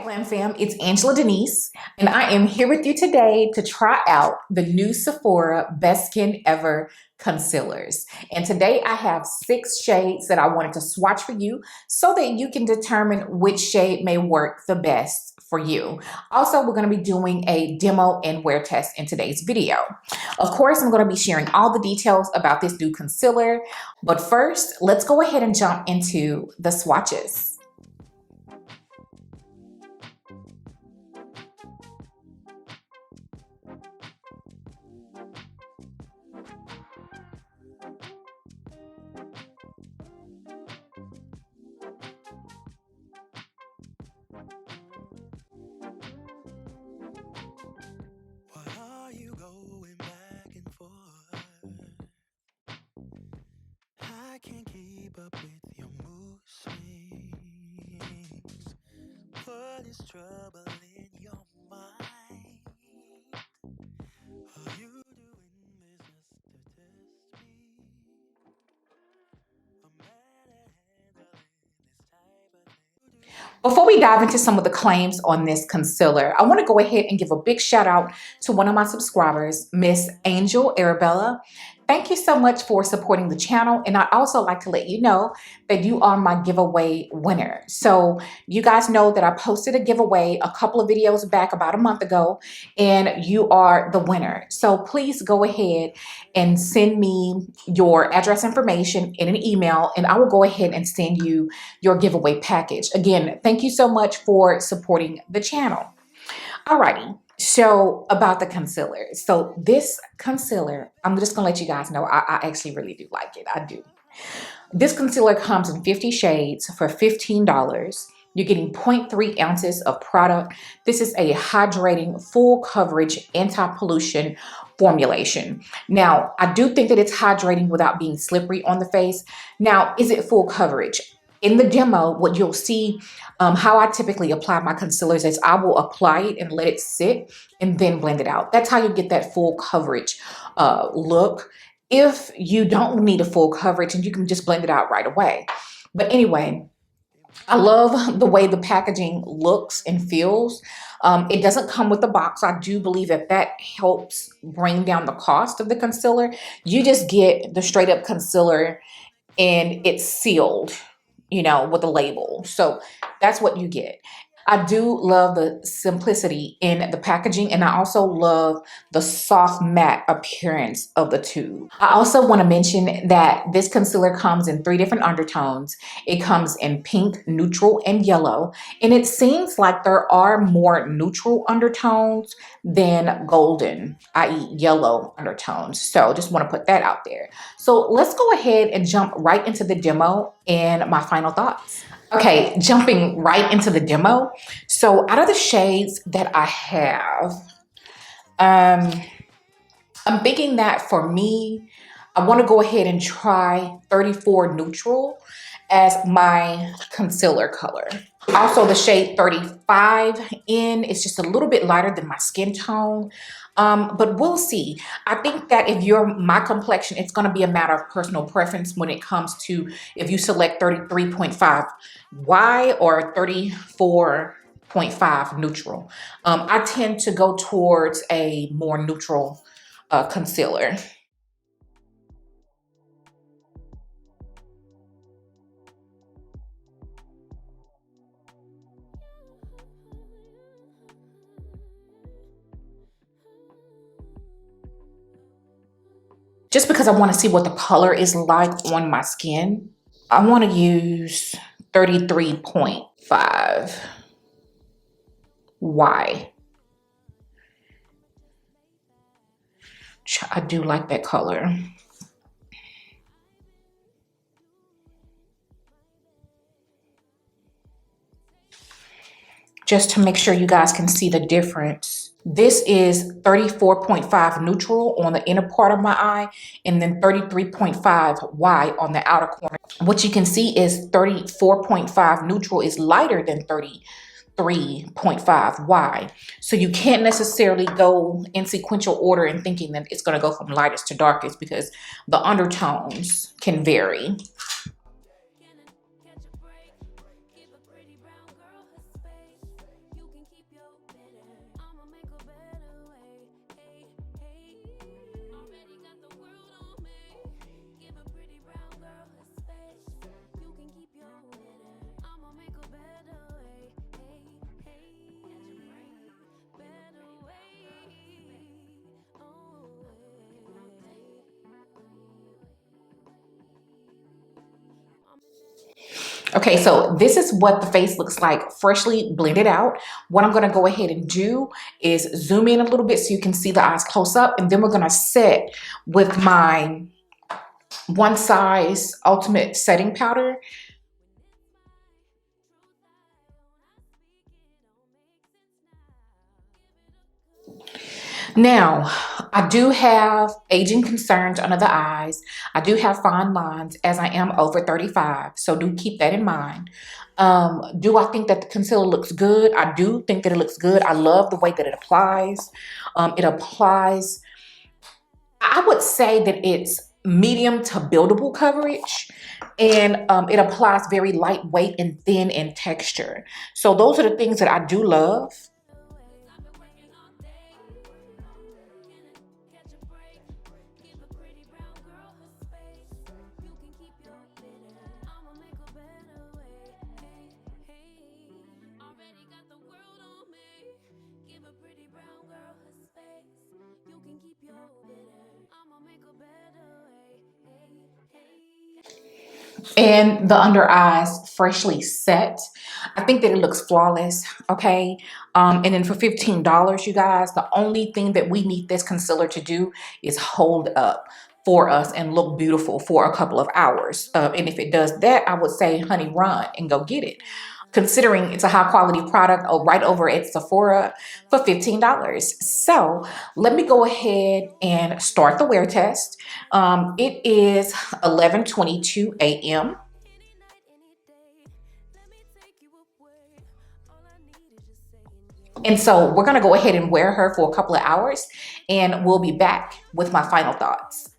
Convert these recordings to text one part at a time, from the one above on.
GlamFam, it's Angela Denise, and I am here with you today to try out the new Sephora Best Skin Ever concealers. And today I have 6 shades that I wanted to swatch for you so that you can determine which shade may work the best for you. Also, we're going to be doing a demo and wear test in today's video. Of course, I'm going to be sharing all the details about this new concealer, but first, let's go ahead and jump into the swatches. I can't keep up with your mood swings. What is trouble in your mind? Are you doing this just to test me? I'm mad at handling this type of thing. Before we dive into some of the claims on this concealer, I want to go ahead and give a big shout out to one of my subscribers, Miss Angel Arabella. Thank you so much for supporting the channel, and I'd also like to let you know that you are my giveaway winner. So you guys know that I posted a giveaway a couple of videos back about a month ago, and you are the winner. So please go ahead and send me your address information in an email, and I will go ahead and send you your giveaway package. Again, thank you so much for supporting the channel. Alrighty. So about the concealer. So this concealer, I'm just going to let you guys know, I actually really do like it. I do. This concealer comes in 50 shades for $15. You're getting 0.3 ounces of product. This is a hydrating, full coverage, anti-pollution formulation. Now, I do think that it's hydrating without being slippery on the face. Now, is it full coverage? In the demo, what you'll see, how I typically apply my concealers is I will apply it and let it sit and then blend it out. That's how you get that full coverage look. If you don't need a full coverage, and you can just blend it out right away. But anyway, I love the way the packaging looks and feels. It doesn't come with the box. I do believe that that helps bring down the cost of the concealer. You just get the straight up concealer and it's sealed, you know, with a label. So that's what you get. I do love the simplicity in the packaging, and I also love the soft matte appearance of the tube. I also want to mention that this concealer comes in 3 different undertones. It comes in pink, neutral, and yellow, and it seems like there are more neutral undertones than golden, i.e. yellow undertones. So just want to put that out there. So let's go ahead and jump right into the demo and my final thoughts. Okay, jumping right into the demo. So out of the shades that I have, I'm thinking that for me, I want to go ahead and try 34 Neutral as my concealer color. Also, the shade 35 in is just a little bit lighter than my skin tone. But we'll see. I think that if you're my complexion, it's going to be a matter of personal preference when it comes to if you select 33.5 Y or 34.5 neutral. I tend to go towards a more neutral concealer. Just because I want to see what the color is like on my skin, I want to use 33.5 Y. I do like that color. Just to make sure you guys can see the difference. This is 34.5 neutral on the inner part of my eye, and then 33.5 Y on the outer corner. What you can see is 34.5 neutral is lighter than 33.5 Y. So you can't necessarily go in sequential order and thinking that it's going to go from lightest to darkest, because the undertones can vary. Okay, so this is what the face looks like freshly blended out. What I'm going to go ahead and do is zoom in a little bit so you can see the eyes close up, and then we're going to set with my One Size Ultimate Setting Powder. Now, I do have aging concerns under the eyes. I do have fine lines as I am over 35, so do keep that in mind. Do I think that the concealer looks good? I do think that it looks good. I love the way that it applies. I would say that it's medium to buildable coverage, and it applies very lightweight and thin in texture. So those are the things that I do love. And the under eyes freshly set. I think that it looks flawless. Okay. And then for $15, you guys, the only thing that we need this concealer to do is hold up for us and look beautiful for a couple of hours. And if it does that, I would say, honey, run and go get it. Considering it's a high quality product right over at Sephora for $15. So let me go ahead and start the wear test. It is 11:22 a.m. And so we're going to go ahead and wear her for a couple of hours, and we'll be back with my final thoughts.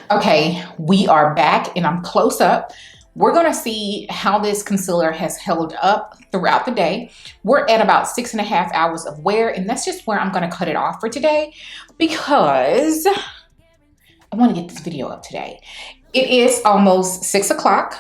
Okay, we are back and I'm close up. We're going to see how this concealer has held up throughout the day. We're at about 6.5 hours of wear, and that's just where I'm going to cut it off for today because I want to get this video up today. It is almost 6 o'clock.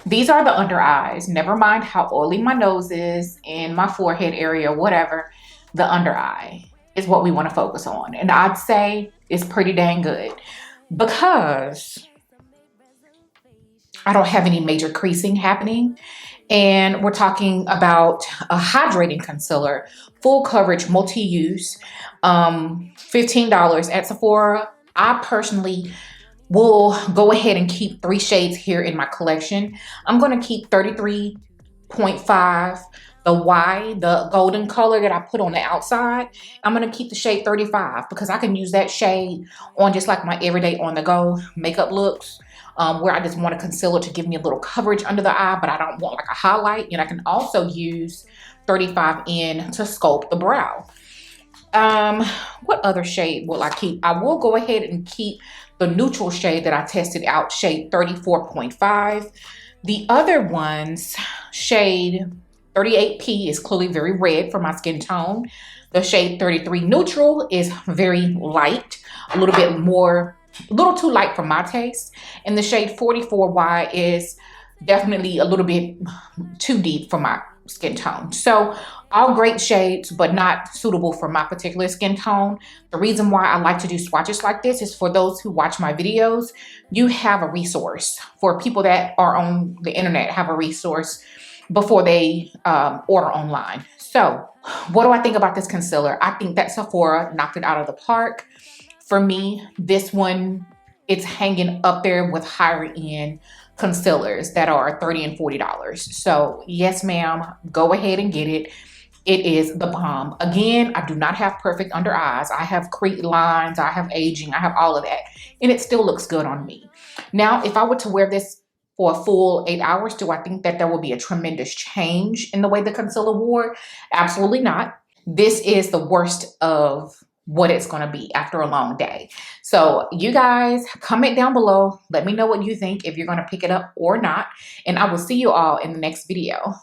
These are the under eyes. Never mind how oily my nose is and my forehead area, whatever. The under eye is what we want to focus on. And I'd say it's pretty dang good because I don't have any major creasing happening. And we're talking about a hydrating concealer, full coverage, multi-use, $15 at Sephora. I personally will go ahead and keep 3 shades here in my collection. I'm going to keep 33.5, the Y, the golden color that I put on the outside. I'm going to keep the shade 35 because I can use that shade on just like my everyday on the go makeup looks, where I just want a concealer to give me a little coverage under the eye, but I don't want like a highlight. And I can also use 35 in to sculpt the brow. What other shade will I keep? I will go ahead and keep the neutral shade that I tested out, shade 34.5. The other ones, shade 38P is clearly very red for my skin tone. The shade 33 neutral is very light, a little bit more, a little too light for my taste. And the shade 44Y is definitely a little bit too deep for my skin tone. So all great shades, but not suitable for my particular skin tone. The reason why I like to do swatches like this is for those who watch my videos, you have a resource. For people that are on the internet, have a resource before they order online. So what do I think about this concealer? I think that Sephora knocked it out of the park. For me, this one, it's hanging up there with higher end concealers that are $30 and $40. So yes, ma'am, go ahead and get it. It is the bomb. Again, I do not have perfect under eyes. I have crease lines, I have aging, I have all of that. And it still looks good on me. Now, if I were to wear this for a full 8 hours, do I think that there will be a tremendous change in the way the concealer wore? Absolutely not. This is the worst of what it's going to be after a long day. So you guys comment down below. Let me know what you think, if you're going to pick it up or not. And I will see you all in the next video.